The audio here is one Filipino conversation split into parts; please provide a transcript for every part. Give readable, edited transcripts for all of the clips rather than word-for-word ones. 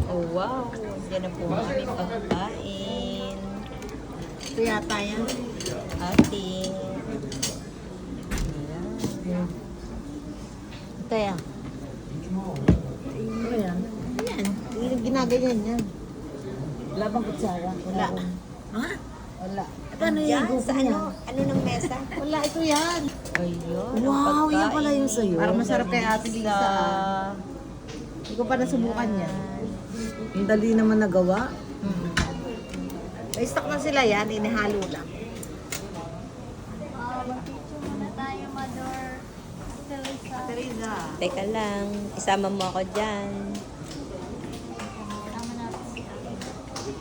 Oh, wow. Diyan na po kami pagkain. Ito yata yan. Ating. Ayan. Ito yan. Ano yan? Ayan. Ginaganyan yan. Wala bang kutsara? Wala. Ha? Wala. Ito ano yung Diyan, grupo sa niya? ano ng mesa? Wala, ito yan. Ayun. ang Wow, yan pala pagkain yung sa'yo. ni Parang masarap kay Lisa. Ate Lisa. Hindi ko pa nasubukan yan. Yung dali naman nagawa. May stock na sila yan, inihalo lang. Mag-picture muna tayo, Mother. Teresa. Teresa. Teka lang. Isama mo ako dyan. Tama natin si Ate.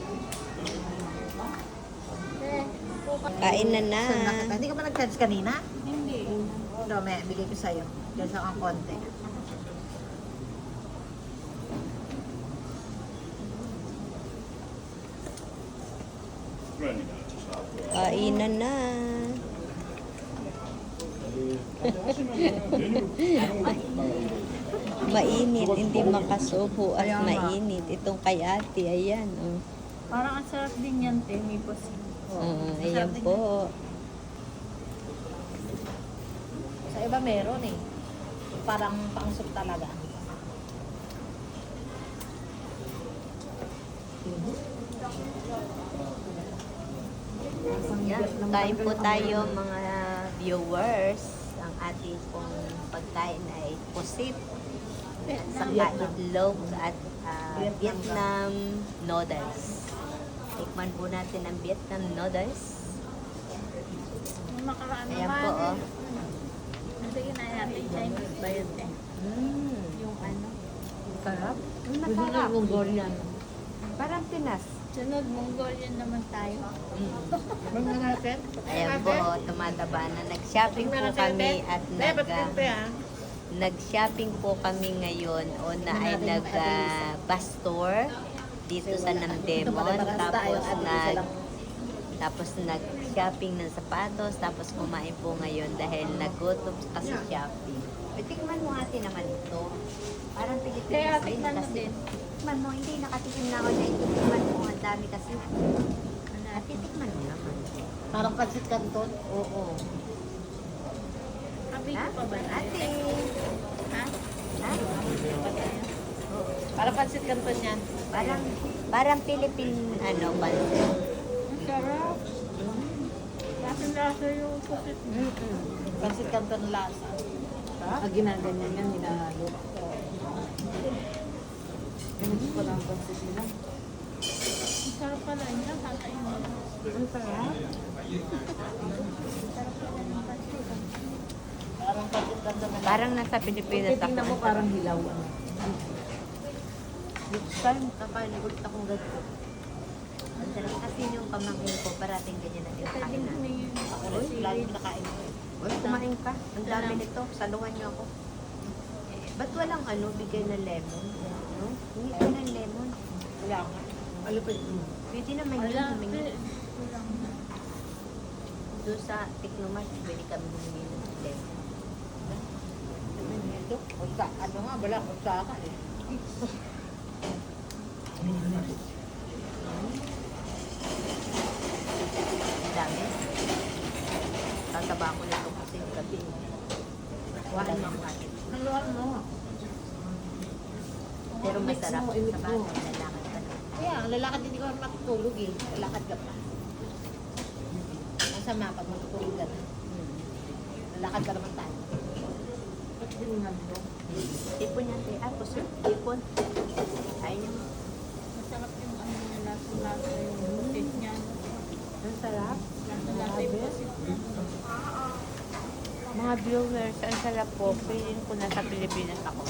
Kain na na. Saan nakita? Hindi ka ba nag-charge kanina? Hindi. Ito, may bigay ko sa'yo. Diyan sa kang konti. Kainan na. Mainit, hindi makasubo at Kaya nga. mainit. Itong kay ate, ayan. Oh. Parang ang sarap din yan, te. May pusin. Ayan po. Sa iba meron eh. Parang pangsok talaga. Yan, kain po tayo mga viewers. Ang ating pong pagkain ay pusit, saka itlog at Vietnam noodles. Tikman po natin ang Vietnam noodles. Makaraan Ayan naman. po, oh. Sige na natin Chinese ba yun, te? Yung ano. Sarap. Masarap. Mongolian. Parang Pinas. Sunod, Mongolian naman tayo. Bang natin? Ayan po, tumataba na. Nag-shopping po kami at nag-shopping po kami ngayon o na ay nag-bus tour dito sa Namdemon. Tapos nag-shopping ng sapatos, tapos kumain po ngayon dahil nagutom kasi shopping. Tikman mo ate naman ito. Parang Pilipinas Kaya din tikman mo kasi. din. Tikman mo, hindi nakatikim na ako na ito. Tikman mo, ang dami kasi. Ate, tikman mo naman. Parang pansit canton. Oo. Kabi Ha? ko pa ba tayo? Ate. Ha? Ha? Parang pansit canton yan. Parang Philippine, pansit. Ang sarap. Lasa-lasa yung pusit. Pansit canton lasa. Pag ginaganyan yan, hinahalo. Ganito ko lang pansit nila. Ang sarap pala niya. Kakain mo. Ang sarap. Parang pansit canton na Parang nasa Pilipinas ako. tingnan mo parang hilaw. Next time, kakain ulit akong ganito. Ang sarap kasi yung pamangkin ko, parating ganyan na din Pwede kain mo na. na yun. Ako rin, lagi nakain ko. Uy, kumain ka. Ang dami nito. Saluhan niyo ako. Ba't walang bigay na lemon? No? Hindi ko ng lemon. Wala ka. Alupin mo. Pwede naman yun. Wala. Humingi. Kulang na. Doon sa Tiknomas, pwede kami humingi ng lemon. Ito, ano nga, wala kung saka eh. Ang dami. Tataba ko nito kasi yung gabi. Wahan mo. Naluhan mo. Pero masarap Mix mo, i-mix sa mo. bagay. Lalakad ka na. Kaya, ang lalakad hindi ko matutulog eh. Lalakad ka pa. Masama pag matutulog ka na. Lalakad ka naman tayo. Ba't giningan mo? Tipon niya, te. Ah, puso. Tipon. Ayun yung Masarap yung ano niya. Lasa-lasa yung pusit niya. ang sarap. Lasa-lasa yung pusit niya. Mga viewers, ang sarap po. Feeling ko nasa Pilipinas ako.